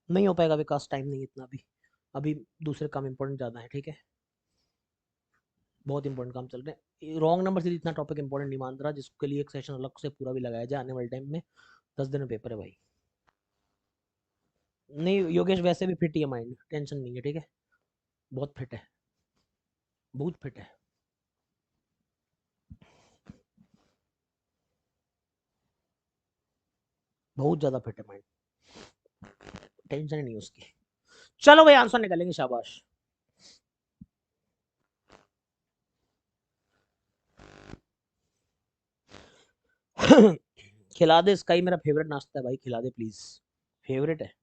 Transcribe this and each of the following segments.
नहीं हो पाएगा विकास, टाइम नहीं इतना अभी, अभी दूसरे काम इंपॉर्टेंट ज़्यादा है, ठीक है, बहुत इंपॉर्टेंट काम चल रहे हैं। रॉन्ग नंबर से इतना टॉपिक इंपॉर्टेंट नहीं मान रहा जिसके लिए एक सेशन अलग से पूरा भी लगाया जाए आने वाले टाइम में। 10 दिन में पेपर है भाई। नहीं योगेश वैसे भी फिट ही है, माइंड टेंशन नहीं है, ठीक है, बहुत फिट है, बहुत फिट है। बहुत ज़्यादा फिट है माइंड, टेंशन ही नहीं है उसकी। चलो भाई आंसर निकालेंगे, शाबाश। खिला दे, स्काई मेरा फेवरेट नाश्ता है भाई, खिला दे प्लीज, फेवरेट है।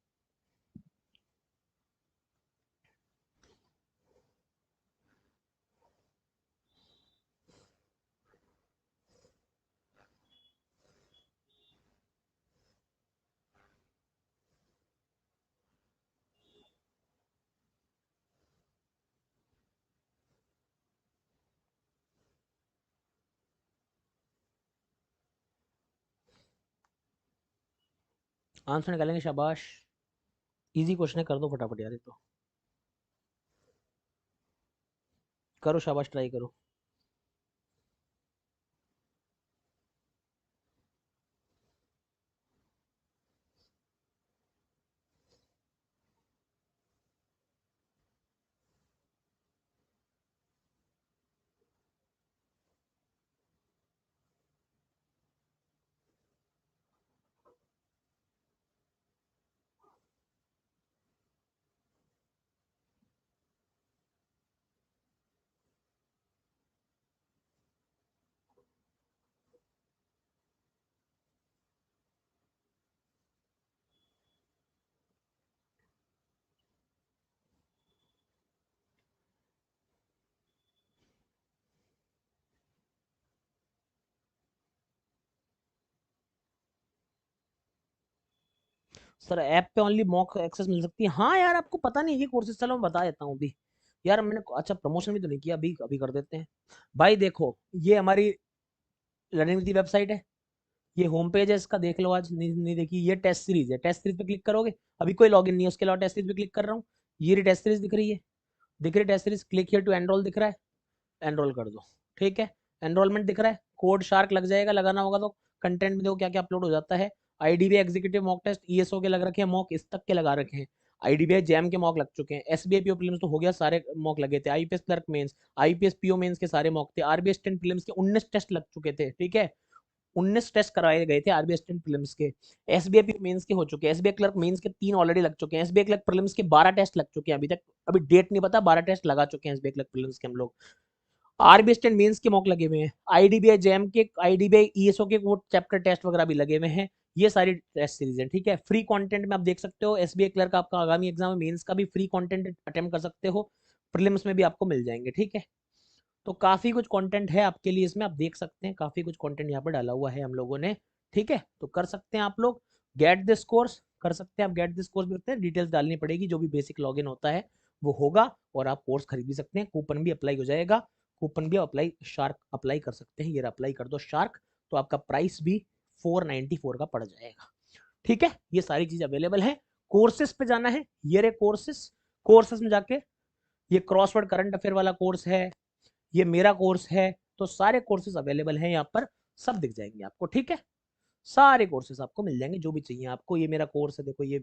आंसर निकालेंगे, शाबाश। इजी क्वेश्चन है, कर दो फटाफट यार ये तो, करो शाबाश, ट्राई करो। सर ऐप पे ओनली मॉक एक्सेस मिल सकती है, हाँ यार आपको पता नहीं ये कोर्सेज, चलो मैं बता देता हूँ अभी। यार मैंने अच्छा प्रमोशन भी तो नहीं किया, अभी अभी कर देते हैं। भाई देखो ये हमारी लर्निंग की वेबसाइट है, ये होम पेज है इसका, देख लो आज, नहीं, नहीं देखी, ये टेस्ट सीरीज है, टेस्ट सीरीज पे क्लिक करोगे, अभी कोई लॉगिन नहीं है, उसके अलावा टेस्ट सीरीज पे क्लिक कर रहा हूँ, ये रही टेस्ट सीरीज दिख रही है, दिख रही test series, click here to enrol दिख रहा है, एनरोल कर दो, ठीक है, एनरोलमेंट दिख रहा है, कोड शार्क लग जाएगा, लगाना होगा तो कंटेंट में देखो क्या क्या अपलोड हो जाता है। आईडीबीआई एग्जीक्यूटिव मॉक टेस्ट ईएसओ के लग रखे हैं मॉक, इस तक के लगा रखे हैं, आईडीबीआई जैम के मॉक लग चुके हैं, एसबीआई पीओ प्रीलिम्स तो हो गया, सारे मॉक लगे थे, IPS clerk mains, IPS PO mains के सारे मॉक थे, आरबीएस 10 प्रीलिम्स के 19 टेस्ट लग चुके थे, ठीक है, 19 टेस्ट करवाए गए थे आरबीएस 10 प्रीलिम्स के, एसबीआई पीओ मेंस के हो चुके हैं, एसबीआई क्लर्क मेंस के 3 ऑलरेडी लग चुके हैं, एसबीआई क्लर्क प्रीलिम्स के 12 टेस्ट लग चुके हैं अभी तक, अभी डेट नहीं पता, 12 टेस्ट लगा चुके हैं एसबीआई क्लर्क प्रीलिम्स के हम लोग, आरबीआई स्टैंड मेंस के मॉक लगे हुए हैं, आईडीबीआई जैम के, आईडीबीआई ईएसओ के वो चैप्टर टेस्ट वगैरह भी लगे हुए हैं, ये सारी टेस्ट सीरीज है, ठीक है, फ्री कंटेंट में आप देख सकते हो, एसबीआई क्लर्क आपका आगामी एग्जाम है, मेंस का भी फ्री कंटेंट अटेम्प्ट कर सकते हो, प्रीलिम्स में भी आपको मिल जाएंगे, ठीक है, तो काफी कुछ कंटेंट है आपके लिए इसमें, आप देख सकते हैं, काफी कुछ कंटेंट यहाँ पर डाला हुआ है हम लोगों ने, ठीक है, तो कर सकते हैं आप लोग, गेट दिस कोर्स कर सकते हैं आप, गेट दिस कोर्स भी करते हैं, डिटेल्स डालनी पड़ेगी, जो भी बेसिक लॉगिन होता है वो होगा, और आप कोर्स खरीद भी सकते हैं, कूपन भी अप्लाई हो जाएगा, कूपन भी अप्लाई, शार्क अप्लाई कर सकते हैं, ये अप्लाई कर दो शार्क, तो आपका प्राइस भी 494 का पड़ जाएगा, ठीक है, ये सारी चीज अवेलेबल है। कोर्सेस पे जाना है, ये रे कोर्सेस, कोर्सेस में जाके ये क्रॉसवर्ड करंट अफेयर वाला कोर्स है, ये मेरा कोर्स है, तो सारे कोर्सेज अवेलेबल हैं यहाँ पर, सब दिख जाएंगे आपको, ठीक है, सारे कोर्सेज आपको मिल जाएंगे जो भी चाहिए आपको, ये मेरा कोर्स है देखो, ये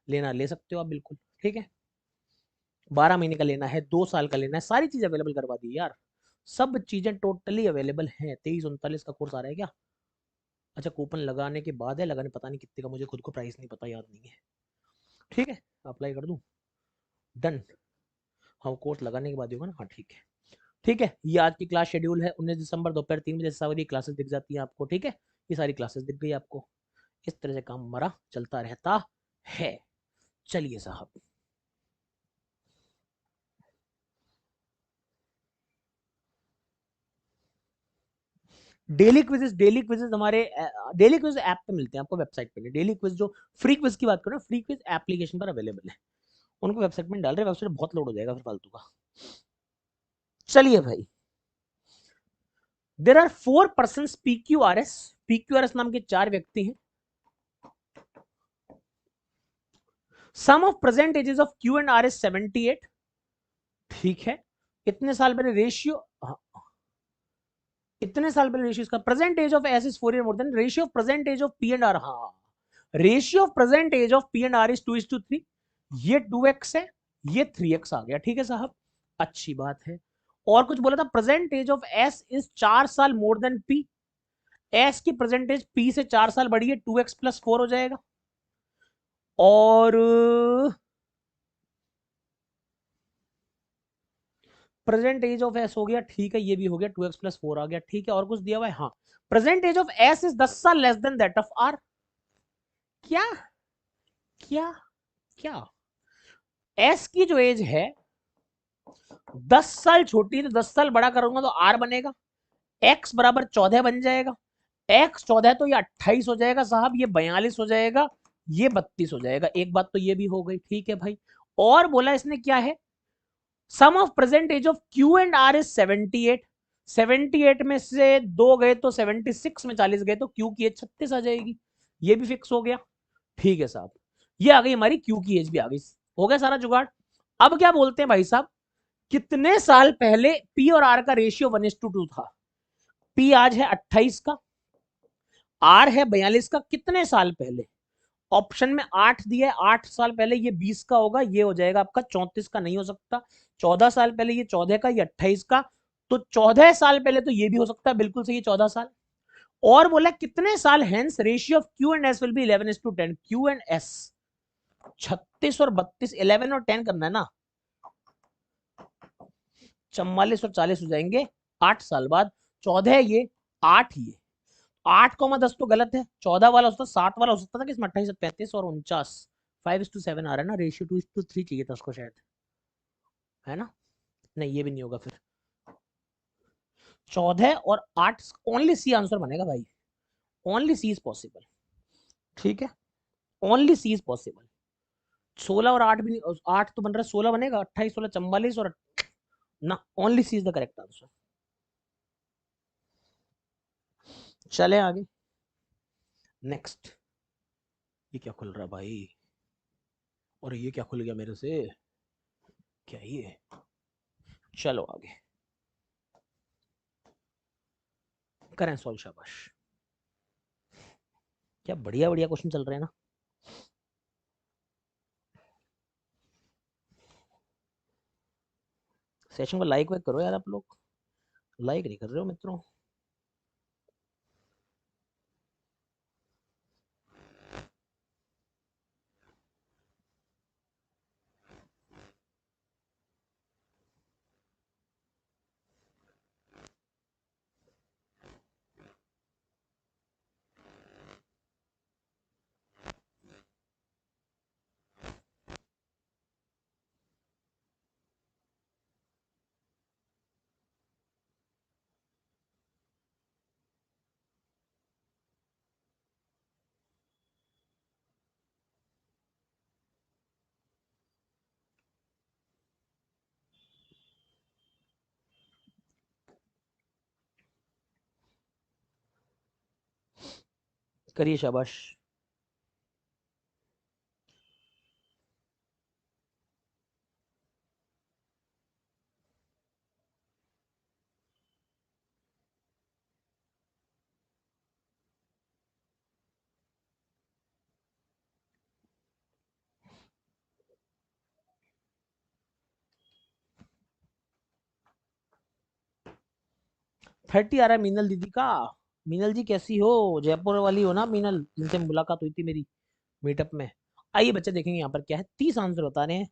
लेना ले सकते हो आप बिल्कुल, ठीक है, 12 महीने का लेना है, 2 साल का लेना है, सारी चीज अवेलेबल करवा दी यार, सब चीजें टोटली अवेलेबल हैं। 2339 का कोर्स आ रहा है क्या? अच्छा कूपन लगाने के बाद है, लगाने पता नहीं कितने का, मुझे खुद को प्राइस नहीं पता, याद नहीं है, ठीक है, अप्लाई कर दूं, डन, हाँ कोर्स लगाने के बाद ही होगा ना, हाँ ठीक है, ठीक है, ये आज की क्लास शेड्यूल है, 19 दिसंबर दोपहर 3 बजे से सारी क्लासेस दिख जाती हैं आपको, ठीक है, ये सारी क्लासेस दिख गई आपको, इस तरह से काम हमारा चलता रहता है। चलिए साहब, डेली क्विजेस हमारे डेली क्विज ऐप पे मिलते हैं आपको, वेबसाइट पे नहीं, डेली क्विज जो फ्री क्विज की बात करो, फ्री क्विज एप्लीकेशन पर अवेलेबल है, उनको वेबसाइट में डाल रहे हैं, वेबसाइट बहुत लोड हो जाएगा फिर फालतू का। चलिए भाई, there are 4 person PQRS, PQRS नाम के 4 व्यक्ति हैं, sum of present ages of Q and R is 78। ठीक है, इतने साल पहले रेशियो, इतने साल पहले रेशियो इसका, present age of S is 4 year more than ratio of present age of P and R. हाँ, ratio of present age of P and R is 2:3। ये 2x है, ये 3x आ गया। ठीक है साहब, अच्छी बात है। और कुछ बोला था, present age of S is 4 साल मोर देन पी। एस की प्रेजेंट एज पी से 4 साल बड़ी है, 2x+4 हो जाएगा। और प्रेजेंट एज ऑफ एस हो गया, ठीक है, ये भी हो गया, 2x+4 आ गया। ठीक है, और कुछ दिया हुआ है, हाँ, present age of S is 10 साल less than that of R. क्या क्या क्या, एस की जो एज है 10 साल छोटी है, तो 10 साल बड़ा करूंगा तो आर बनेगा, एक्स बराबर 14 बन जाएगा। एक्स 14 तो ये 28 हो जाएगा साहब, ये 42 हो जाएगा, ये 32 हो जाएगा। एक बात तो ये भी हो गई। ठीक है भाई, और बोला इसने क्या है, sum of present age of Q and R is 78। 78 में से 2 गए तो 76 में 40 गए तो क्यू की एज 36 आ जाएगी। ये भी फिक्स हो गया। ठीक है साहब, ये आ गई हमारी क्यू की एज भी आ गई। हो गया सारा जुगाड़। अब क्या बोलते हैं भाई साहब, कितने साल पहले पी और आर का रेशियो 1:2 था। पी आज है 28 का, आर है 42 का, कितने साल पहले? ऑप्शन में 8 दिया है, 8 साल पहले, ये 20 का होगा, ये हो जाएगा आपका 34 का, नहीं हो सकता। 14 साल पहले, ये 14 का, ये 28 का, तो 14 साल पहले तो ये भी हो सकता है, बिल्कुल सही, 14 साल। और बोला कितने साल hence ratio of Q and S will be 11:10। Q and S 36 और 32, 11 और 10 करना है ना, 44 और 40 हो जाएंगे 8 साल बाद। 14 ये, 8 ये, 8,10 तो गलत है, 14 वाला हो सकता, 7 वाला हो सकता था कि इसमें 28 35 और 49, 5:7 आ रहा है ना, रेशियो 2:3 चाहिए था उसको शायद, है ना? नहीं, ये भी नहीं होगा फिर। 14 और 8, ओनली सी आंसर बनेगा भाई, ओनली सी इज पॉसिबल। ठीक है, ओनली सी इज पॉसिबल। 16 और 8 भी नहीं, 8 तो बन रहा है, 16 बनेगा, 28 16 44 और ना, only C is the correct answer. चले आगे, नेक्स्ट। ये क्या खुल रहा है भाई, और ये क्या खुल गया मेरे से, क्या ये? चलो आगे करें सॉल्व, शाबाश। क्या बढ़िया बढ़िया क्वेश्चन चल रहे हैं ना। सेशन को लाइक वाइक करो यार, आप लोग लाइक नहीं कर रहे हो मित्रों। करिए, शाबाश। 30 आ रहा है मीनल दीदी का। मीनल जी कैसी हो, जयपुर वाली हो ना मीनल, जिनसे मुलाकात हुई थी मेरी मीटअप में। आइए बच्चे देखेंगे यहाँ पर क्या है, 30 आंसर बता रहे हैं,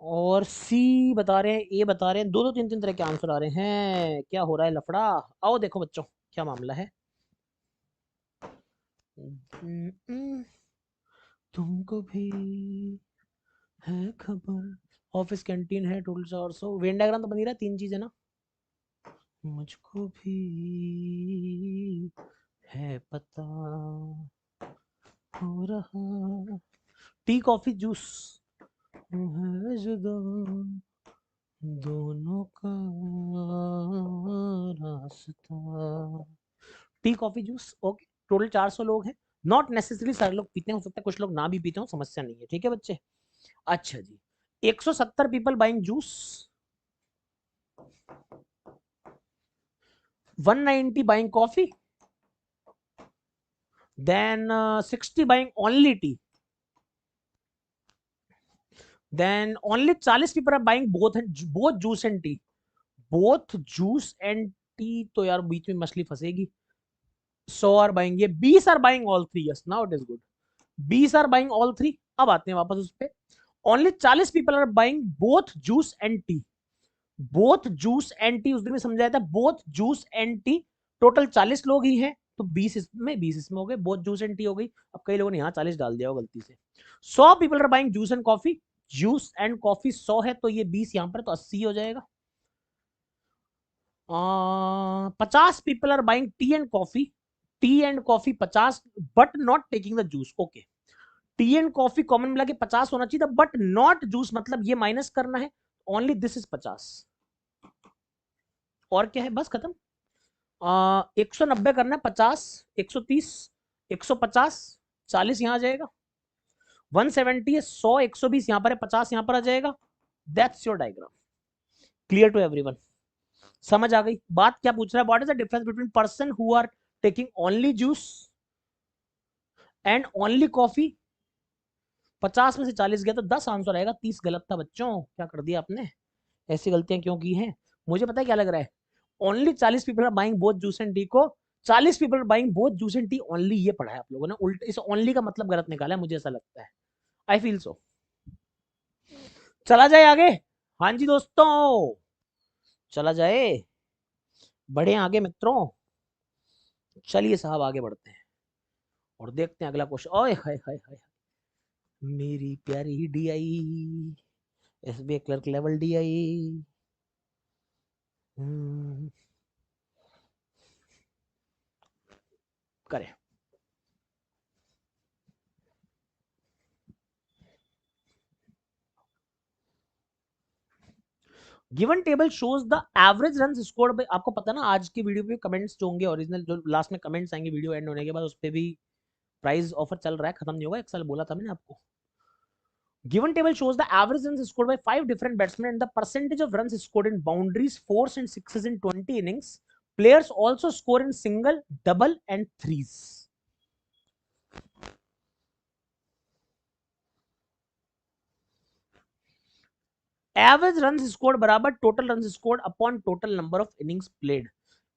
और सी बता रहे हैं, ए बता रहे हैं, दो दो तीन तीन तरह के आंसर आ रहे हैं। क्या हो रहा है लफड़ा? आओ देखो बच्चों, क्या मामला है। तुमको भी है खबर, ऑफिस कैंटीन है, टूल 400, वेन डायग्राम तो बन ही रहा है, 3 चीज है ना। मुझको भी है पता हो रहा, टी कॉफी जूस है जुदा दोनों का रास्ता। Tea coffee juice, okay, total 400 लोग हैं, नॉट नेसेसरी सारे लोग पीते हैं, हो सकता है कुछ लोग ना भी पीते हो, समस्या नहीं है, ठीक है बच्चे। अच्छा जी, 170 people buying juice, 190 buying coffee, then 60 buying only tea, then only 40 people are buying both juice and tea, both juice and tea, तो यार बीच में मछली फंसेगी। 100 आर बाइंग, ये 20 are buying all three, yes now it is good, 20 are buying all three. अब आते हैं वापस उस पे, only 40 people are buying both juice and tea, both juice and tea उस दिन में समझाया था, both juice and tea, total 40 लोग ही हैं, तो 20 इसमें 20 इसमें हो गए, बोथ जूस एंड टी हो गई। अब कई लोगों ने यहाँ 40 डाल दिया हो गलती से। 100 people are buying juice and coffee, juice and coffee 100 है, तो ये 20 यहाँ पर तो 80 हो जाएगा। 50 people are buying tea and coffee, tea and coffee 50, but not taking the juice, okay. Tea and coffee common मिला के 50 होना चाहिए था, बट नॉट जूस, मतलब ये माइनस करना है, ओनली दिस इज 50। और क्या है, बस खत्म। 190 करना है, 50, 130, 150, 40 यहां आ जाएगा, 170 है, 100, 120 यहां पर है, 50 यहां पर आ जाएगा। That's your diagram, clear to everyone? समझ आ गई बात? क्या पूछ रहा है, what is the difference between person who are taking only juice and only coffee? 50 में से 40 गया तो 10 आंसर आएगा, 30 गलत था बच्चों, क्या कर दिया आपने, ऐसी गलतियां क्यों की हैं? मुझे पता है क्या लग रहा है, only 40 people are buying both juice and tea को 40 people are buying both juice and tea only, ये पढ़ा है आप लोगों ने उल्टा, इस ओनली का मतलब गलत निकाला है, मुझे ऐसा लगता है, आई फील सो। चला जाए आगे, हाँ जी दोस्तों, चला जाए, बढ़े आगे मित्रों, चलिए साहब आगे बढ़ते हैं और देखते हैं अगला क्वेश्चन। ओए हाय हाय हाय, मेरी प्यारी DI, SBI clerk level DI, करें। Given table shows the average run scored by, आपको पता ना आज की वीडियो पे कमेंट्स जो होंगे ओरिजिनल, जो लास्ट में कमेंट्स आएंगे वीडियो एंड होने के बाद, उस पे भी प्राइस ऑफर चल रहा है, खत्म नहीं होगा, एक साल बोला था मैंने आपको। Given table shows the average runs scored by 5 different batsman and the percentage of runs scored in boundaries, fours and sixes in 20 innings, players also score in single, double and threes. Average run scored बराबर total run scored upon total number of innings played.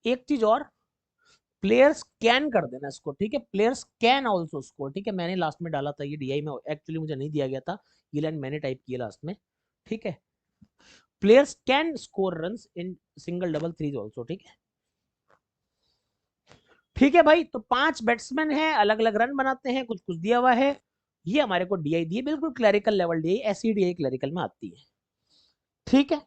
एक चीज और, players can कर देना इसको, ठीक है, players can also score, ठीक है, मैंने लास्ट में डाला था ये डीआई में, एक्चुअली मुझे नहीं दिया गया था, ये लाइन मैंने टाइप किया लास्ट में, ठीक है, players can score runs in single double threes also, ठीक है। ठीक है भाई, तो 5 बैट्समैन हैं, अलग अलग रन बनाते हैं, कुछ कुछ दिया हुआ है, ये हमारे को डीआई दी है, बिल्कुल क्लरिकल लेवल डीआई, ऐसी डीआई क्लरिकल में आती है, ठीक है।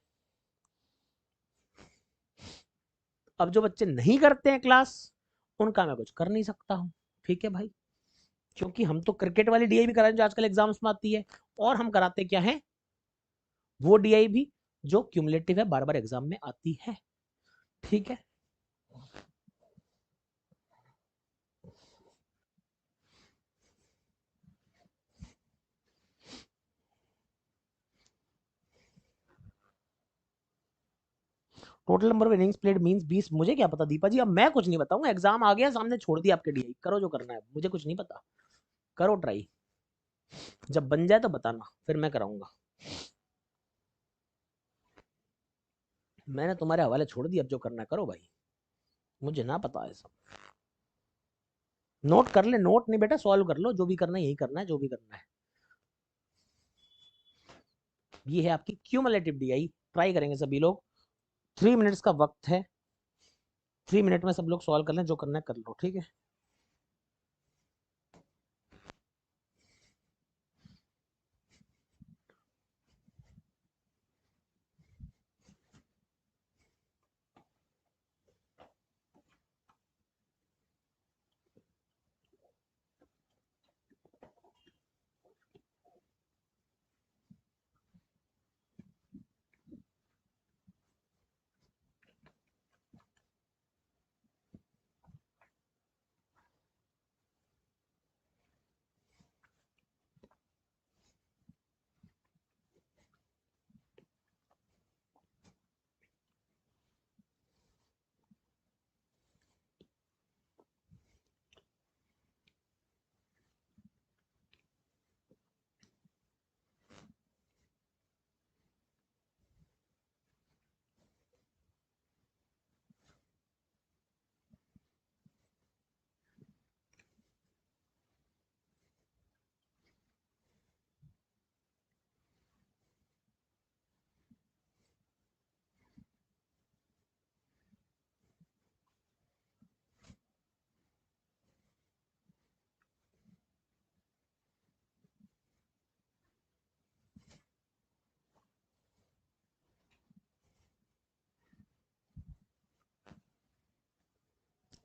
अब जो बच्चे नहीं करते हैं क्लास, उनका मैं कुछ कर नहीं सकता हूं, ठीक है भाई, क्योंकि हम तो क्रिकेट वाली डीआई भी कराएं जो आजकल एग्जाम्स में आती है, और हम कराते क्या है, वो डीआई भी जो क्यूमुलेटिव है, बार बार एग्जाम में आती है, ठीक है। Total number of innings played means 20, मुझे क्या पता दीपा जी, अब मैं कुछ नहीं बताऊंगा, एग्जाम आ गया सामने, छोड़ दिया आपके डीआई, करो जो करना है, मुझे कुछ नहीं पता, करो ट्राई, जब बन जाए तो बताना, फिर मैं कराऊंगा, मैंने तुम्हारे हवाले छोड़ दिया, अब जो करना है करो भाई, मुझे ना पता है सब। नोट कर ले, नोट नहीं बेटा, सॉल्व कर लो, जो भी करना है यही करना है, जो भी करना है। ये है आपकी क्यूमुलेटिव डीआई, ट्राई करेंगे सभी लोग, 3 मिनट्स का वक्त है, 3 मिनट में सब लोग सॉल्व कर लें, जो करना है कर लो, ठीक है।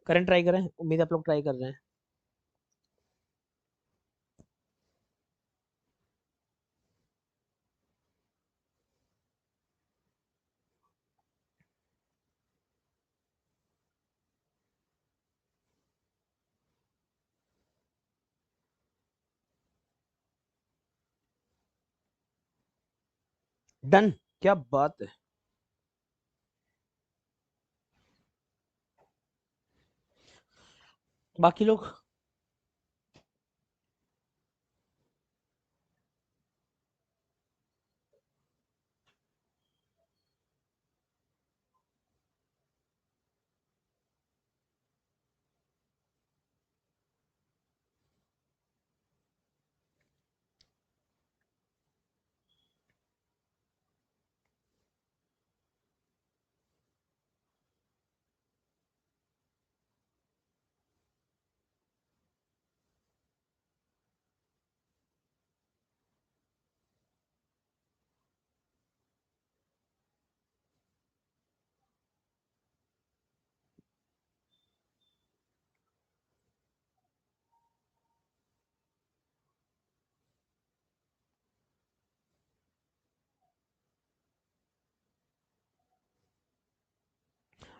करंट ट्राई करें, उम्मीद है आप लोग ट्राई कर रहे हैं। डन, क्या बात है। बाकी लोग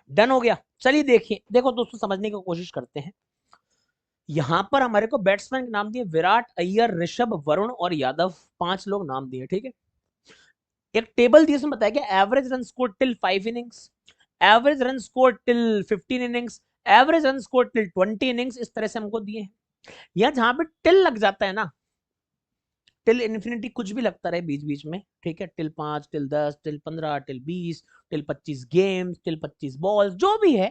डन हो गया। चलिए देखिए, देखो दोस्तों, समझने की कोशिश करते हैं। यहां पर हमारे को बैट्समैन के नाम दिए विराट, अय्यर, ऋषभ, वरुण और यादव, 5 लोग नाम दिए, ठीक है। एक टेबल दी, उसमें बताया गया average run score till 5 innings, average run score till 15 innings, average run score till 20 innings, इस तरह से हमको दिए हैं। यहाँ जहां पे टिल लग जाता है ना, टिल इन्फिनिटी कुछ भी लगता रहे बीच बीच में, ठीक है, till 5, till 10, till 15, till 20, till 25 games, till 25 ball, जो भी है,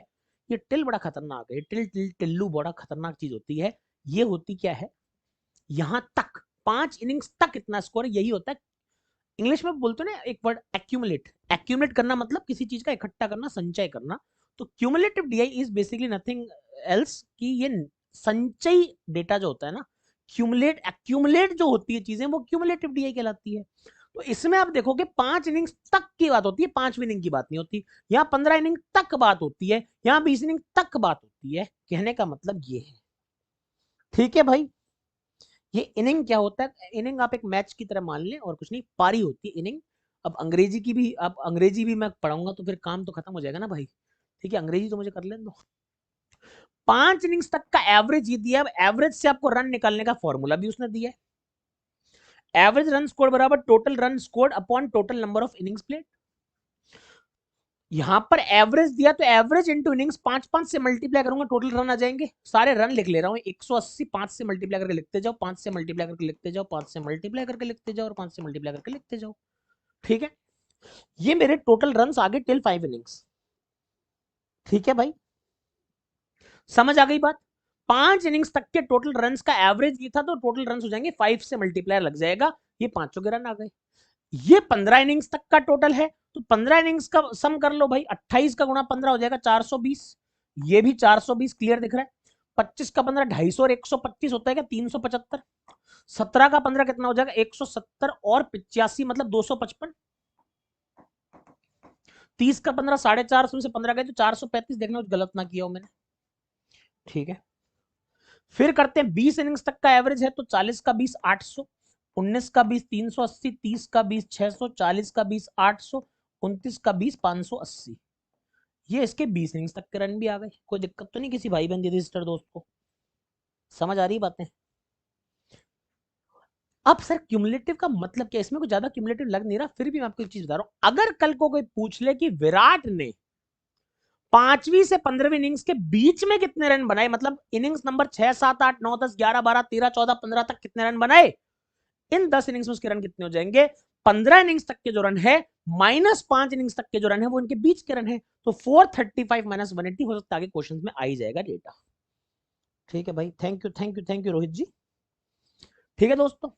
ये टिल बड़ा खतरनाक है। टिल टिल टिल्लू बड़ा खतरनाक चीज होती है। ये होती क्या है, यहां तक 5 इनिंग्स तक इतना स्कोर, यही होता है। इंग्लिश में बोलते हैं ना एक वर्ड, एक्यूमुलेट। एक्यूमुलेट करना मतलब किसी चीज का इकट्ठा करना, संचय करना। तो cumulative DI is basically nothing else कि ये संचयी डेटा जो होता है ना, क्यूमुलेट एक्यूमुलेट जो होती है चीजें, वो क्यूमुलेटिव डीआई कहलाती है। तो इसमें आप देखोगे 5 इनिंग्स तक की बात होती है, 5 इनिंग की बात नहीं होती। यहाँ 15 इनिंग तक बात होती है, यहाँ 20 इनिंग तक बात होती है। कहने का मतलब ये है, ठीक है भाई। ये इनिंग क्या होता है, इनिंग आप एक मैच की तरह मान लें, और कुछ नहीं, पारी होती है इनिंग। अब अंग्रेजी की भी, अब अंग्रेजी भी मैं पढ़ाऊंगा तो फिर काम तो खत्म हो जाएगा ना भाई, ठीक है, अंग्रेजी तो मुझे कर लेने दो। 5 इनिंग्स तक का एवरेज ये दिया। अब एवरेज से आपको रन निकालने का फॉर्मूला भी उसने दिया है। एवरेज रन स्कोर बराबर total run scored upon total number of innings played. यहां पर एवरेज दिया तो एवरेज इंटू इनिंग्स 5 से मल्टीप्लाई करूंगा, टोटल रन आ जाएंगे। सारे रन लिख ले रहा हूं, 180, 5 से मल्टीप्लाई करके लिखते जाओ, 5 से मल्टीप्लाई करके लिखते जाओ, 5 से मल्टीप्लाई करके लिखते जाओ, और 5 से मल्टीप्लाई करके लिखते जाओ, ठीक है। ये मेरे टोटल रन आ गए टिल 5 इनिंग्स, ठीक है भाई, समझ आ गई बात। 5 इनिंग्स तक के टोटल रन्स का एवरेज ये था, तो टोटल रन्स हो जाएंगे 5 से मल्टीप्लाई लग जाएगा, ये पांचों के रन आ गए। ये 15 इनिंग्स तक का टोटल है, तो 15 इनिंग्स का सम कर लो भाई, 28 का गुणा 15 हो जाएगा 420, ये भी 420 क्लियर दिख रहा है। 25 का 15 250 और 125 होता है क्या, 375। 17 का 15 कितना हो जाएगा, 170 और 85 मतलब 255। 30 का 15 450 से 15 गए तो 435, देखना कुछ गलत ना किया हो मैंने, ठीक है। फिर करते हैं 20 इनिंग्स तक का एवरेज है, तो 40 का 20 800, 19 का 20 380, 30 का 20 600, 40 का 20 800, 29 का 20 580। ये इसके 20 इनिंग्स तक के रन भी आ गए। कोई दिक्कत तो नहीं किसी भाई बहन दीदी सिस्टर दोस्त को, समझ आ रही बातें। अब सर क्यूमुलेटिव का मतलब क्या, इसमें कुछ ज्यादा क्यूमुलेटिव लग नहीं रहा, फिर भी मैं आपको एक चीज बता रहा हूं। अगर कल को कोई पूछ ले कि विराट ने 5वीं से 15वीं इनिंग्स के बीच में कितने रन बनाए, मतलब इनिंग्स नंबर 6 7 8 9 10 11 12 13 14 15 तक कितने रन बनाए, इन 10 इनिंग्स में उसके रन कितने हो जाएंगे। 15 इनिंग्स तक के जो रन है माइनस 5 इनिंग्स तक के जो रन है वो इनके बीच के रन है, तो 435 माइनस 180 हो सकता है, आगे क्वेश्चन में आ ही जाएगा डेटा, ठीक है भाई। Thank you thank you thank you Rohit ji, ठीक है दोस्तों।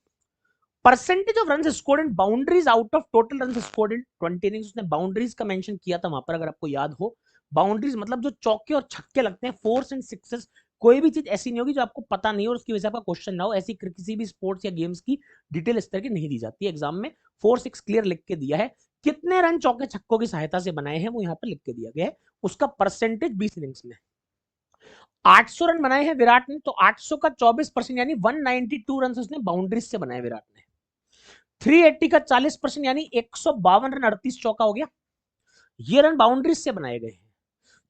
Percentage of run scored in boundaries out of total run scored in 20 innings, उसने बाउंड्रीज का मेंशन किया था वहां पर, अगर आपको याद हो। बाउंड्रीज मतलब जो चौके और छक्के लगते हैं, फोर्स एंड सिक्सेस। कोई भी चीज ऐसी नहीं होगी जो आपको पता नहीं हो और उसकी वजह से आपका क्वेश्चन ना हो, ऐसी किसी भी स्पोर्ट्स या गेम्स की डिटेल इस तरह की नहीं दी जाती है एग्जाम में। 4 6 क्लियर लिख के दिया है, कितने रन चौके छक्कों की सहायता से बनाए हैं वो यहाँ पर लिख के दिया गया है, उसका परसेंटेज 20 इनिंग्स में। 800 रन बनाए हैं विराट ने, तो 800 का 24% यानी 192 रन उसने बाउंड्रीज से बनाए विराट ने। 380 का 40% यानी 152 रन 38 चौका हो गया, ये रन बाउंड्रीज से बनाए गए हैं।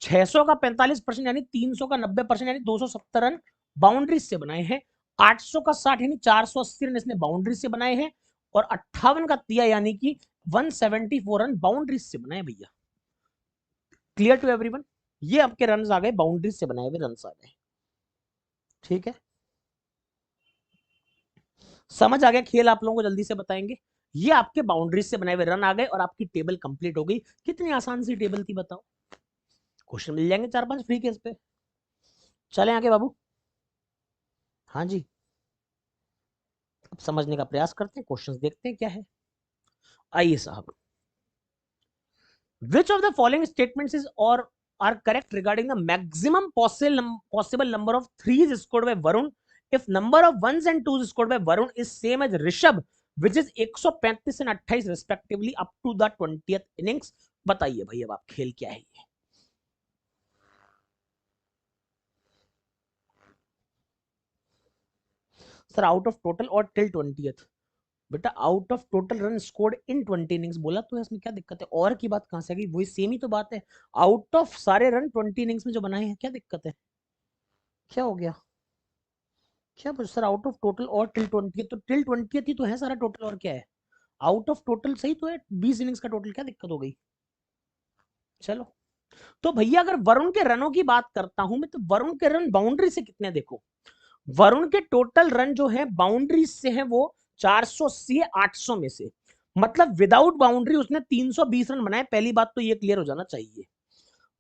600 का 45% यानी 300 का 90% यानी 270 रन बाउंड्रीज से बनाए हैं। 800 का 60 यानी 480 रन इसने बाउंड्रीज से बनाए हैं, और 58 का तिया यानी कि 174 रन बाउंड्रीज से बनाए भैया। Clear to everyone? ये आपके रन आ गए, बाउंड्रीज से बनाए हुए रन आ गए। ठीक है, समझ आ गया खेल? आप लोगों को जल्दी से बताएंगे। ये आपके बाउंड्रीज से बनाए हुए रन आ गए और आपकी टेबल कंप्लीट हो गई। कितनी आसान सी टेबल थी बताओ। क्वेश्चन मिल जाएंगे 4-5 फ्री केस पे। चले आगे बाबू। हाँ जी, अब समझने का प्रयास करते हैं, क्वेश्चंस देखते हैं क्या है। आइए साहब, which of the following statements is or are correct regarding the maximum possible number of threes scored by Varun if number of ones and twos scored by Varun is same as Rishabh, which is 135 and 28 respectively up to the 20th innings? बताइए भाई अब आप खेल क्या है ये। Sir out of total और till 20th। बेटा out of total run scored in 20 innings बोला तो है, इसमें क्या दिक्कत है? और की बात कहां से आ गई? वही सेम ही तो बात है। आउट ऑफ सारे रन 20 इनिंग्स में जो बनाए हैं, क्या दिक्कत है? क्या हो गया? क्या सर आउट ऑफ टोटल और टिल 20, तो टिल 20 ही तो है सारा टोटल, और क्या है? आउट ऑफ टोटल सही तो है, 20 इनिंग्स का टोटल, क्या दिक्कत हो गई? चलो, तो भैया अगर वरुण के रनों की बात करता हूं मैं, तो वरुण के रन बाउंड्री से कितने देखो। वरुण के टोटल रन जो है बाउंड्री से है वो 480 है 800 में से, मतलब विदाउट बाउंड्री उसने 320 रन बनाए। पहली बात तो ये क्लियर हो जाना चाहिए,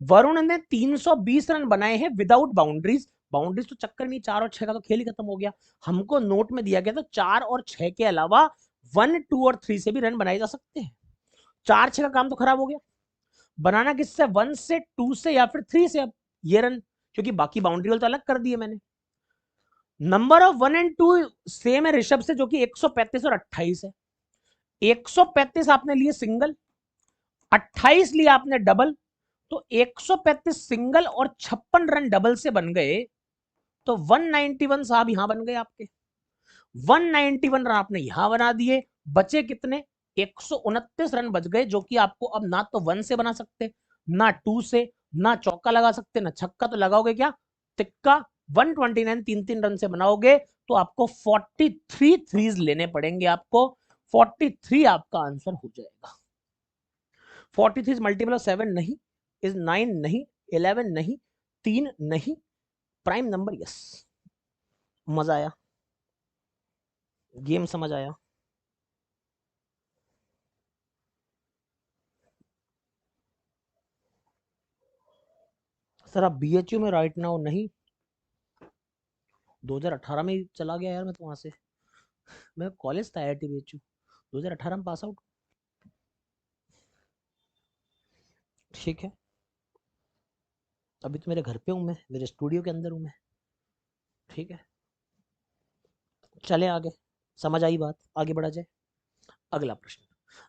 वरुण ने 320 रन बनाए हैं विदाउट बाउंड्रीज। बाउंड्रीज तो चक्कर नहीं, 4 और 6 का तो खेल ही खत्म हो गया। हमको नोट में दिया गया था 4 और 6 के अलावा 1, 2 और 3 से भी रन बनाए जा सकते हैं। 4, 6 का काम तो खराब हो गया। बनाना किससे? 1 से, 2 से या फिर 3 से। अब ये रन, क्योंकि बाकी बाउंड्री वाले तो अलग कर दिए मैंने। नंबर ऑफ 1 एंड 2 सेम है ऋषभ से, जो कि 135 और 28 है। 135 आपने लिए सिंगल, 28 लिया आपने डबल, तो 135 सिंगल और 56 रन डबल से बन गए, तो 191 साहब यहां बन गए आपके। 191 रन आपने यहां बना दिए, बचे कितने? 129 रन बच गए, जो कि आपको अब ना तो 1 से बना सकते, ना 2 से, ना चौका लगा सकते, ना छक्का। तो लगाओगे क्या? तिक्का। 129 3-3 रन से बनाओगे तो आपको 43 थ्रीज लेने पड़ेंगे आपको। 43 आपका आंसर हो जाएगा। 43 मल्टीपल ऑफ 7 नहीं, इज 9 नहीं, 11 नहीं, 3 नहीं, प्राइम नंबर यस। मजा आया? गेम समझ आया? सर आप बीएचयू में राइट नाउ नहीं, 2018 में ही चला गया यार मैं तो वहां से। मैं कॉलेज था आईआईटी बीएचयू, 2018 में पास आउट। ठीक है, अभी तो मेरे घर पे हूँ मैं, मेरे स्टूडियो के अंदर हूँ मैं। ठीक है, चले आगे, समझ आई बात? आगे बढ़ा जाए। अगला प्रश्न,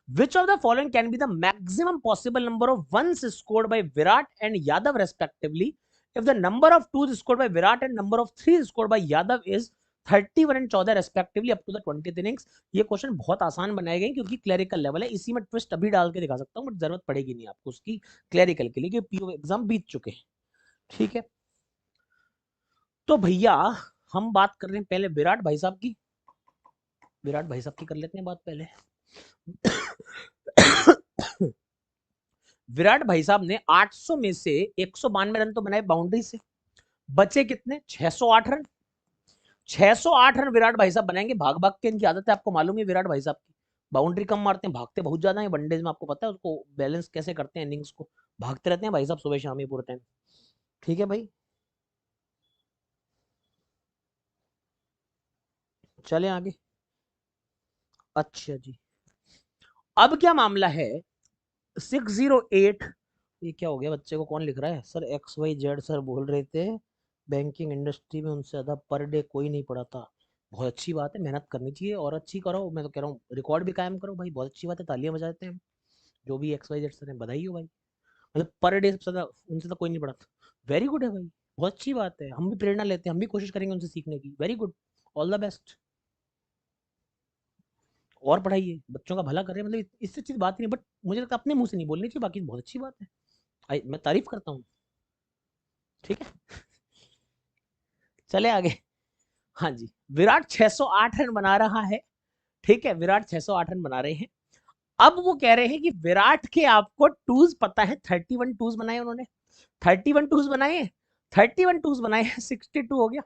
which of the following can be the maximum possible number of ones scored by Virat and Yadav respectively if the number of twos scored by Virat and number of threes scored by Yadav is 31 and 14 respectively up to the 20th innings? ये question बहुत आसान बनाए गए क्योंकि clerical level है, इसी में twist अभी डाल के दिखा सकता हूँ, बट जरूरत पड़ेगी नहीं आपको उसकी क्लरिकल के लिए, क्योंकि पीओ एग्जाम बीत चुके हैं। ठीक है, तो भैया हम बात कर रहे हैं पहले विराट भाई साहब की। विराट भाई साहब की कर लेते हैं बात पहले। विराट भाई साहब ने 800 में से 192 रन तो बनाए बाउंड्री से, बचे कितने? 608 रन। 608 रन विराट भाई साहब बनाएंगे भाग भाग के, इनकी आदत है, आपको मालूम है विराट भाई साहब की। बाउंड्री कम मारते हैं, भागते बहुत ज्यादा है वनडेज में, आपको पता है उसको बैलेंस कैसे करते हैं इनिंग्स को, भागते रहते हैं भाई साहब सुबह शाम ही पूरे टाइम। ठीक है भाई, चले आगे। अच्छा जी, अब क्या मामला है? 608, ये क्या हो गया? बच्चे को कौन लिख रहा है? सर XYZ सर बोल रहे थे बैंकिंग इंडस्ट्री में उनसे ज्यादा पर डे कोई नहीं पढ़ाता। बहुत अच्छी बात है, मेहनत करनी चाहिए और अच्छी करो। मैं तो कह रहा हूँ रिकॉर्ड भी कायम करो भाई, बहुत अच्छी बात है, तालियां बजाते हैं हम। जो भी XYZ सर है, बधाई हो भाई। मतलब पर डे सबसे ज्यादा उनसे तो कोई नहीं पढ़ाता। वेरी गुड है भाई, बहुत अच्छी बात है, हम भी प्रेरणा लेते हैं, हम भी कोशिश करेंगे उनसे सीखने की। Very good, all the best. और पढ़ाइए, बच्चों का भला करें, मतलब इससे अच्छी बात ही नहीं, बट मुझे लगता है अपने मुंह से नहीं बोलनी चाहिए, बाकी बहुत अच्छी बात है। मैं तारीफ करता हूँ। ठीक है, चले आगे। हाँ जी, विराट 608 रन बना रहा है। ठीक है, विराट 608 रन बना रहे हैं। अब वो कह रहे हैं कि विराट के आपको टूज पता है, 31 टूज बनाए उन्होंने, 31 टूज बनाए, 31 टूज बनाए हैं, 62 हो गया,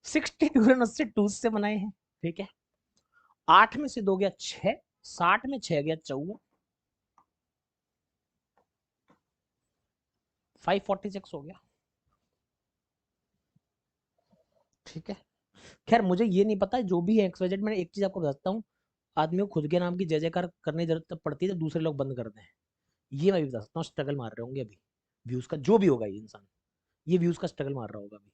62 रन उससे टूज से बनाए हैं। ठीक है, 8 में से 2 गया 6, 60 में 6 गया 54, 546 हो गया। ठीक है, खैर मुझे ये नहीं पता जो भी है एक्सवाइजेड, मैंने एक चीज आपको बताता हूँ, आदमी को खुद के नाम की जय जयकार करने की जरूरत तब पड़ती है जब दूसरे लोग बंद कर दें। ये मैं भी बता सकता हूँ, स्ट्रगल मार रहे होंगे अभी व्यूज का, जो भी होगा ये इंसान, ये व्यूज का स्ट्रगल मार रहा होगा अभी।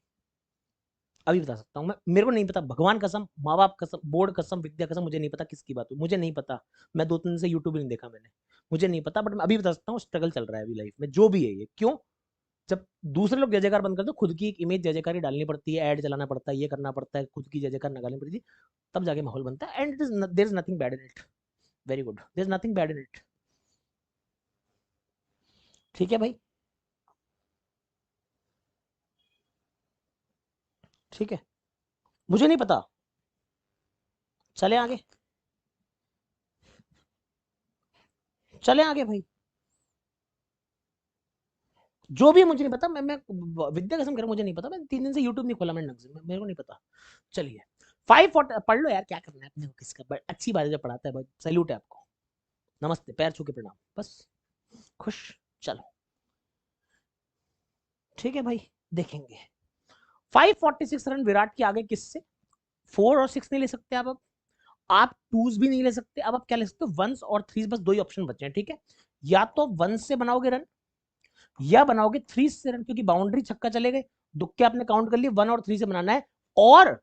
अभी बता सकता हूँ मैं, मेरे को नहीं पता, भगवान कसम, माँ बाप कसम, बोर्ड कसम, विद्या कसम, मुझे नहीं पता किसकी बात हुई, मुझे नहीं पता। मैं 2 दिन से यूट्यूब नहीं देखा मैंने, मुझे नहीं पता, बट मैं अभी बता सकता हूँ स्ट्रगल चल रहा है अभी लाइफ में, जो भी है ये। क्यों? जब दूसरे लोग जय जयकार बंद करते, खुद की एक इमेज जय जयकार डालनी पड़ती है, ऐड चलाना पड़ता है, ये करना पड़ता है, खुद की जय जयकार निकालनी पड़ती है, तब जाके माहौल बनता है। And there is nothing bad in it, very good, there is nothing bad in it. ठीक है भाई, ठीक है, मुझे नहीं पता। चले आगे, चले आगे भाई, जो भी मुझे नहीं पता, मैं विद्या कसम कर मुझे नहीं पता, मैं 3 दिन से यूट्यूब नहीं खोला मैंने ढंग से, मेरे को नहीं पता। चलिए, 5 पढ़ लो यार, क्या करना है अपने को किसका, अच्छी बात है जब पढ़ाता है भाई, सैल्यूट है आपको, नमस्ते, पैर छू के प्रणाम, बस खुश। चलो, ठीक है भाई, देखेंगे। 546 रन विराट के आगे किससे, 4 और 6 नहीं ले सकते आप टूज भी नहीं ले सकते, अब आप क्या ले सकते हो, वंस और थ्रीज, बस 2 ही ऑप्शन बचे हैं। ठीक है, या तो वन से बनाओगे रन, या बनाओगे 3 से रन, क्योंकि बाउंड्री छक्का चले गए, दुक्के आपने काउंट कर लिए, 1 और 3 से बनाना है, और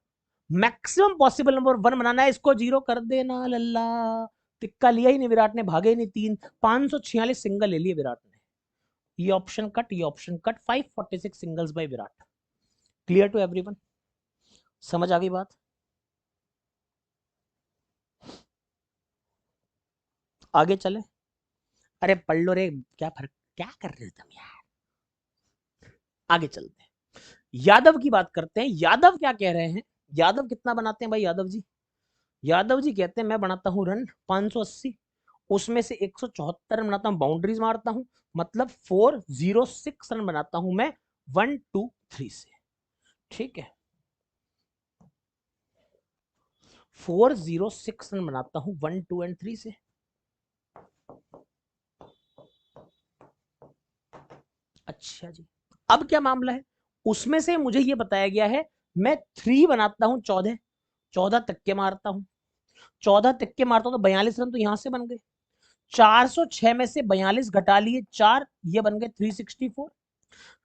मैक्सिमम पॉसिबल नंबर 1 बनाना है, इसको 0 कर देना लल्ला। तिक्का लिया ही नहीं विराट ने, भागे ही नहीं, 546 सिंगल ले लिए विराट ने। ये ऑप्शन कट, ये option cut, 546 singles by Virat. Clear to everyone, समझ आ गई बात? आगे चले, अरे पढ़ लो रे, क्या फर्क, क्या कर रहे हो तुम यार, आगे चलते हैं। यादव की बात करते हैं, यादव क्या कह रहे हैं, यादव कितना बनाते हैं भाई यादव जी? यादव जी कहते हैं मैं बनाता हूं रन 580, उसमें से 174 रन बनाता हूं, बाउंड्रीज मारता हूं, मतलब 406 रन बनाता हूं मैं 1 2 3 से। ठीक है, 406 रन बनाता हूं 1 2 एंड 3 से। अच्छा जी, अब क्या मामला है, उसमें से मुझे यह बताया गया है, मैं 3 बनाता हूं 14, 14 तक्के मारता हूं, 14 तक्के मारता हूं तो 42 रन तो यहां से बन गए, 406 में से 42 घटा लिए 4, ये बन गए 364,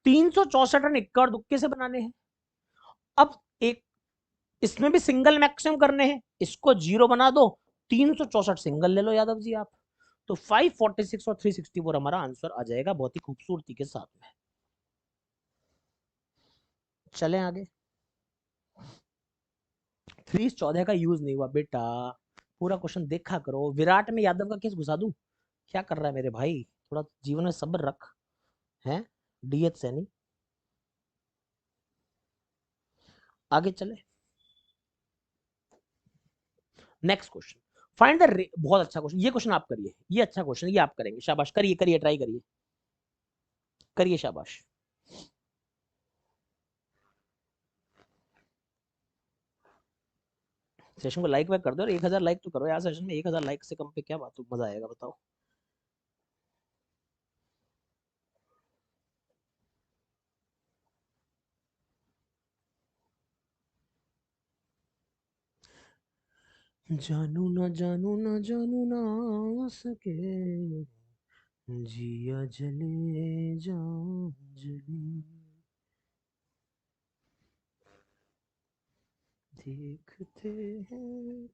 364 रन इक्का और दुक्के से बनाने हैं। अब एक इसमें भी सिंगल मैक्सिमम करने हैं, इसको 0 बना दो, 364 सिंगल ले लो यादव जी आप, तो 546 और 364 हमारा आंसर आ जाएगा बहुत ही खूबसूरती के साथ में। चलें आगे, 314 का यूज नहीं हुआ बेटा, पूरा क्वेश्चन देखा करो, विराट में यादव का केस घुसा दूं, क्या कर रहा है मेरे भाई, थोड़ा जीवन में सब्र रख, है डीएच सैनी। आगे चले, नेक्स्ट क्वेश्चन, फाइंड द, बहुत अच्छा क्वेश्चन, ये क्वेश्चन आप करिए, ये अच्छा क्वेश्चन, ये आप करेंगे, शाबाश, करिए करिए, ट्राई करिए, करिए, शाबाश। सेशन को लाइक वैक कर दो और 1000 लाइक तो करो यार, सेशन में 1000 लाइक से कम पे क्या बात, मजा आएगा बताओ। जानू ना जानू ना जानू ना सके, जिया जले जान जले, देखते हैं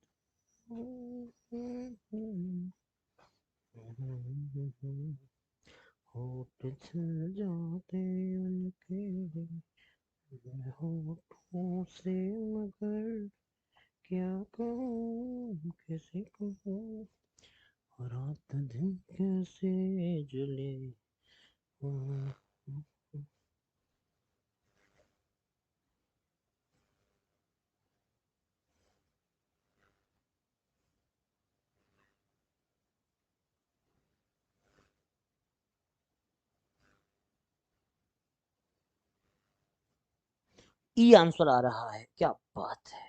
होठ छल जाते उनके, मैं होठों से मगर क्या कहूँ कैसे कहूँ, रात दिन कैसे जले। ई आंसर आ रहा है, क्या बात है।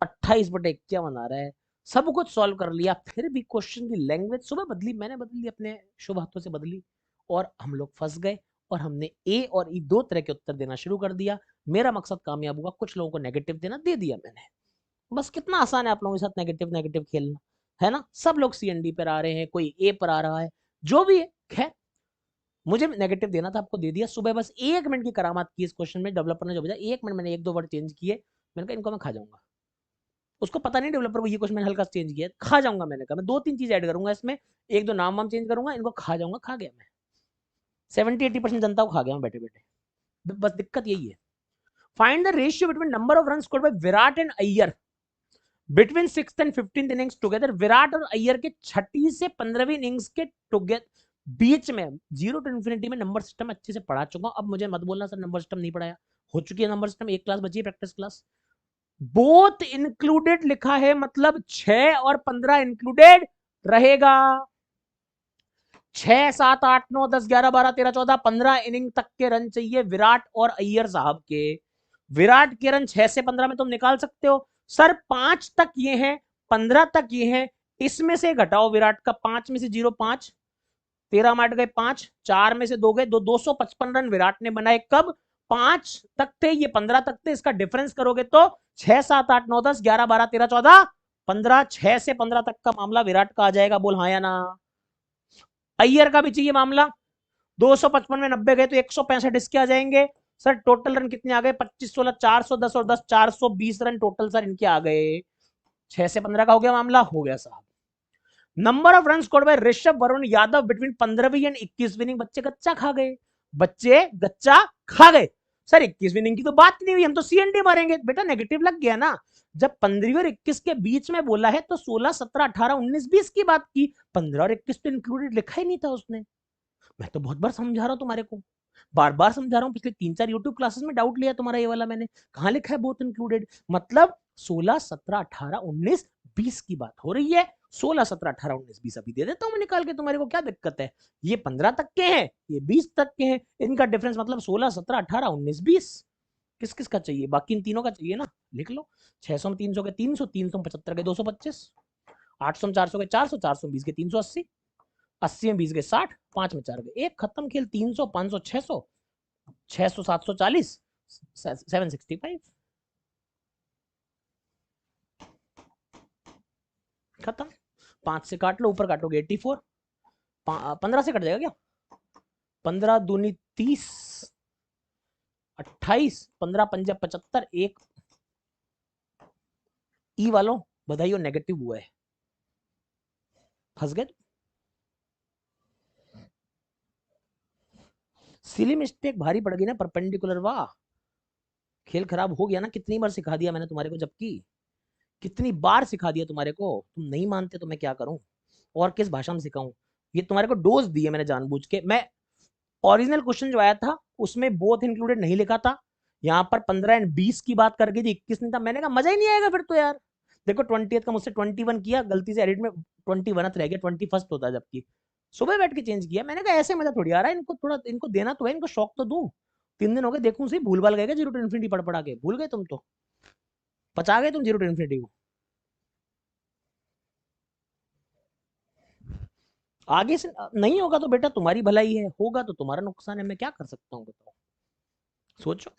28/51 आ रहा है। सब कुछ सॉल्व कर लिया, फिर भी क्वेश्चन की लैंग्वेज सुबह बदली, मैंने बदली, अपने शुभ हाथों से बदली, और हम लोग फंस गए। और हमने ए और ई दो तरह के उत्तर देना शुरू कर दिया। मेरा मकसद कामयाब हुआ, कुछ लोगों को नेगेटिव देना दे दिया मैंने। बस कितना आसान है आप लोगों के साथ नेगेटिव नेगेटिव खेलना, है ना। सब लोग सी एन डी पर आ रहे हैं, कोई ए पर आ रहा है, जो भी है खैर। मुझे नेगेटिव देना था, आपको दे दिया। सुबह बस 1 मिनट की करामात की इस क्वेश्चन में, डेवलपर ने जो भेजा 1 मिनट, मैंने 1-2 वर्ड चेंज किए। मैंने कहा इनको मैं खा जाऊंगा। उसको पता नहीं डेवलपर को ये क्वेश्चन मैंने हल्का चेंज किया, खा जाऊंगा। मैंने कहा मैं 2-3 चीज ऐड करूंगा इसमें, 1-2 नाम वाम चेंज करूंगा, इनको खा जाऊंगा। खा गया मैं। 70-80% जनता को खा गया मैं बैठे बैठे। बस दिक्कत यही है। Find the ratio between number of run scored bye Virat and Iyer between 6th and 15th innings together. Virat और अय्यर के 6ठी से 15वीं इनिंग्स के टुगेदर बीच में। 0 to infinity में नंबर सिस्टम अच्छे से पढ़ा चुका हूं, अब मुझे मत बोलना सर नंबर सिस्टम नहीं पढ़ाया। हो चुकी है नंबर सिस्टम, एक क्लास बची है प्रैक्टिस क्लास। बोथ इंक्लूडेड लिखा है, मतलब 6 और 15 इंक्लूडेड रहेगा। 6, 7, 8, 9, 10, 11, 12, 13, 14, 15 इनिंग तक के रन चाहिए विराट और अय्यर साहब के। विराट के रन 6 से 15 में तुम निकाल सकते हो सर। 5 तक ये हैं, 15 तक ये हैं, इसमें से घटाओ विराट का। 5 में से 0, 5, 13 मार गए 5, 4 में से 2 गए 2, 255 रन विराट ने बनाए। कब? 5 तक थे, ये 15 तक थे। इसका डिफरेंस करोगे तो 6, 7, 8, 9, 10, 11, 12, 13, 14, 15, 6 से 15 तक का मामला विराट का आ जाएगा। बोल हाँ या ना। अय्यर का भी चाहिए मामला। 255 में 90 गए तो 165 इसके आ जाएंगे। सर टोटल रन कितने आ गए? 25, 16, 410 और 10, 420 रन टोटल सर इनके आ गए। 6 से 15 का हो गया मामला, हो गया साहब। Number of run scored by Rishabh Varun Yadav between 15वीं एंड 21वीं इनिंग। बच्चे गच्चा खा गए, बच्चे गच्चा खा गए। सर 21वीं इनिंग की तो बात नहीं हुई, हम तो सीएनडी मारेंगे। बेटा नेगेटिव लग गया ना। जब 15वीं और 21 के बीच में बोला है तो 16, 17, 18, 19, 20 की बात की। 15 और 21 तो इंक्लूडेड लिखा ही नहीं था उसने। मैं तो बहुत बार समझा रहा हूं तुम्हारे को, बार बार समझा रहा हूं। पिछले 3-4 यूट्यूब क्लासेस में डाउट लिया तुम्हारा ये वाला मैंने। कहां लिखा है बोथ इंक्लूडेड? मतलब 16, 17, 18, 19, 20 की बात हो रही है। 16, 17, 18, 19, 20 अभी दे देता हूं मैं निकाल के, तुम्हारे को क्या दिक्कत है। ये 15 तक के हैं, ये 20 तक के हैं, इनका डिफरेंस मतलब 16, 17, 18, 19, 20। किस किस का चाहिए? बाकी इन तीनों का चाहिए ना, लिख लो। 600 में 300 के 300, 300 में 75 के 225, 800 में 400 के 400, 400 में 20 के 380, 80 में 20 के 60, 5 में 4 के एक, खत्म खेल। 300, 500, 600, 600, 740, 765, खत्म। 5 से काट लो, ऊपर काटोगे 84, 15 से कट जाएगा क्या? 15 दूनी 30, 28, 15 पंजा 75, एक। ई वालों बधाइयों, नेगेटिव हुआ है, फंस गए। सिली मिस्टेक भारी पड़ गई ना, परपेंडिकुलर। वाह, खेल खराब हो गया ना। कितनी बार सिखा दिया मैंने तुम्हारे को, जबकि कितनी बार सिखा दिया तुम्हारे को, तुम नहीं मानते तो मैं क्या करूं, और किस भाषा में सिखाऊं। ये तुम्हारे को डोज दी है मैंने जानबूझ के। मैं ओरिजिनल क्वेश्चन जो आया था उसमें बोथ इंक्लूडेड नहीं लिखा था, यहाँ पर 15 एंड 20 की बात करके थी, 21 नहीं था। मैंने कहा मजा ही नहीं आएगा फिर तो यार। देखो 20th का मुझसे 21 किया, गलती से एडिट में 21th रह गया, 21st होता, जबकि सुबह बैठ के चेंज किया। मैंने कहा ऐसे मजा थोड़ी आ रहा है, इनको थोड़ा इनको देना तो है, इनको शौक तो दूं। 3 दिन हो गए, देखूं सही भूल भाल गए 0 to infinity पढ़ पढ़ा के, भूल गए तुम तो, पचा गए तुम 0 to infinity को। आगे से नहीं होगा तो बेटा तुम्हारी भलाई है, होगा तो तुम्हारा नुकसान है। मैं क्या कर सकता हूँ बताओ, सोचो।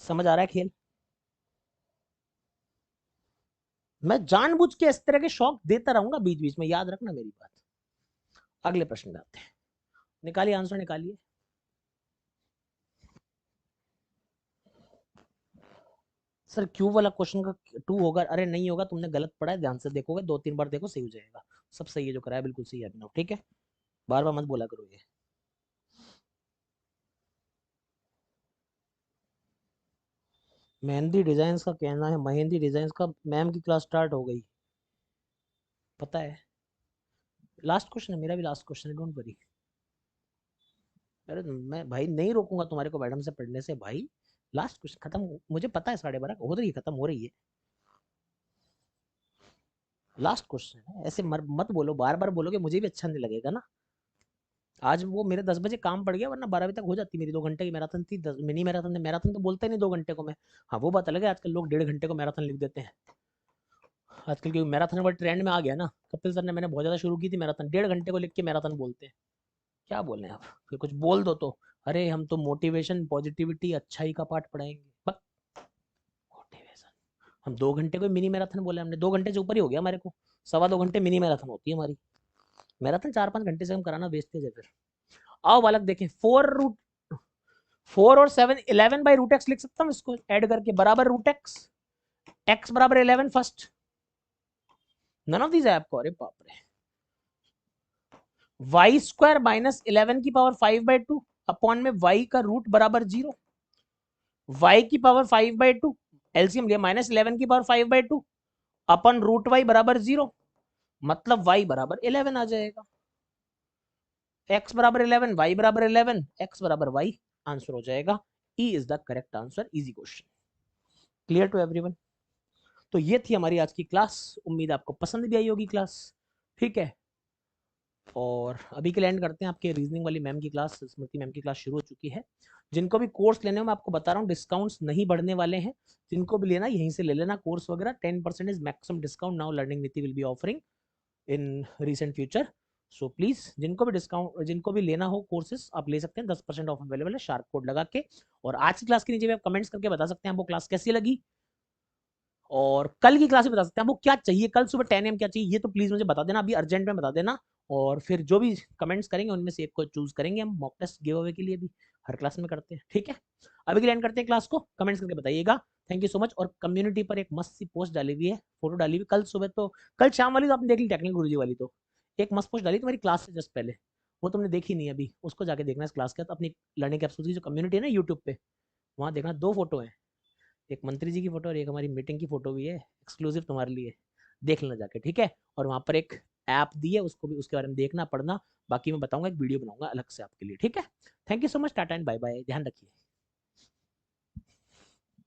समझ आ रहा है खेल? मैं जानबूझ के इस तरह के शौक देता रहूंगा बीच बीच में, याद रखना मेरी बात। अगले प्रश्न में आते हैं, निकालिए आंसर, निकालिए। सर क्यू वाला क्वेश्चन का 2 होगा? अरे नहीं होगा, तुमने गलत पढ़ा है, ध्यान से देखोगे 2-3 बार देखो, सही हो जाएगा। सब सही है जो कराया, बिल्कुल सही है अभिनव, ठीक है। बार बार मत बोला करो ये। मेहंदी डिजाइन का कहना है, मेहंदी डिजाइन का मैम की क्लास स्टार्ट हो गई, पता है। लास्ट क्वेश्चन है, मेरा भी लास्ट क्वेश्चन है, डोंट वरी। अरे मैं भाई नहीं रोकूंगा तुम्हारे को मैडम से पढ़ने से भाई। लास्ट क्वेश्चन खत्म, मुझे पता है 12:30 हो रही है, खत्म हो रही है। लास्ट क्वेश्चन है, ऐसे मत बोलो, बार बार बोलोगे मुझे भी अच्छा नहीं लगेगा ना। आज वो मेरे 10 बजे काम पड़ गया, वरना 12 बजे तक हो जाती मेरी। 2 घंटे की मैराथन थी, 10 मिनी मैराथन थी। मैराथन तो बोलते ही नहीं 2 घंटे को मैं। हाँ वो बात अलग है, आजकल लोग 1.5 घंटे को मैराथन लिख देते हैं। आजकल क्योंकि मैराथन वर्ल्ड ट्रेंड में आ गया ना, कपिल सर ने, मैंने बहुत ज्यादा शुरू की थी मैराथन, 1.5 घंटे को लिख के मैराथन बोलते हैं। क्या बोले आप, फिर कुछ बोल दो तो, अरे हम तो मोटिवेशन पॉजिटिविटी अच्छाई का पाठ पढ़ाएंगे। मोटिवेशन, हम 2 घंटे को मिनी मैराथन बोले, हमने 2 घंटे से ऊपर ही हो गया हमारे को। 2.25 घंटे मिनी मैराथन होती है हमारी। मैराथन 4-5 घंटे से हम कराना वेस्टेज है फिर। आओ बालक देखें, 4 और 7 11/√x लिख सकता हूँ इसको ऐड करके, बराबर √x, x बराबर 11 फर्स्ट। नन ऑफ दीज है आपको, अरे बाप रे। y² माइनस 11⁵/2 अपॉन में y का रूट बराबर 0, y⁵5/2 एलसीएम लिया, माइनस 11⁵5/2 अपन √y बराबर 0, मतलब y बराबर 11 आ जाएगा। x बराबर 11, y बराबर 11, x बराबर y, आंसर हो जाएगा। E is the correct answer, easy question. Clear to everyone. तो ये थी हमारी आज की क्लास, उम्मीद आपको पसंद भी आई होगी क्लास, ठीक है। और अभी के लिए एंड करते हैं, आपके रीजनिंग वाली मैम की क्लास, स्मृति मैम की क्लास शुरू हो चुकी है। जिनको भी कोर्स लेने हो, मैं आपको बता रहा हूँ डिस्काउंट्स नहीं बढ़ने वाले हैं, जिनको भी लेना यहीं से ले लेना कोर्स वगैरह। 10% is maximum discount now learning Niti will be offering in recent future. So please जिनको भी डिस्काउंट, जिनको भी लेना हो कोर्सेज, आप ले सकते हैं, 10% ऑफ अवेलेबल है शार्प कोड लगा के। और आज की क्लास के नीचे भी आप कमेंट्स करके बता सकते हैं आपको क्लास कैसी लगी, और कल की क्लास में बता सकते हैं आपको क्या चाहिए, कल सुबह 10 AM क्या चाहिए, ये तो प्लीज मुझे बता देना, अभी अर्जेंट में बता देना। और फिर जो भी कमेंट्स करेंगे उनमें से एक को चूज करेंगे हम मॉक टेस्ट गिव अवे के लिए भी, हर क्लास में करते हैं, ठीक है। अभी के लिए एंड करते हैं क्लास को, कमेंट्स करके बताइएगा। Thank you so much. और कम्युनिटी पर एक मस्त सी पोस्ट डाली हुई है, फोटो डाली हुई कल सुबह, तो कल शाम वाली तो आपने देख ली, टेक्निकल गुरुजी वाली, तो एक मस्त पोस्ट डाली तुम्हारी क्लास से जस्ट पहले, वो तुमने देखी नहीं अभी, उसको जाके देखना इस क्लास के, तो अपनी लर्निंग कैप्सूल की जो कम्युनिटी है ना यूट्यूब पे, वहाँ देखना 2 फोटो है, एक मंत्री जी की फोटो और एक हमारी मीटिंग की फोटो भी है, एक्सक्लूसिव तुम्हारे लिए, देख लेना जाके, ठीक है। और वहां पर एक ऐप दी है, उसको भी, उसके बारे में देखना पढ़ना, बाकी मैं बताऊंगा, एक वीडियो बनाऊंगा अलग से आपके लिए, ठीक है। Thank you so much, ta-ta and bye bye, ध्यान रखिए।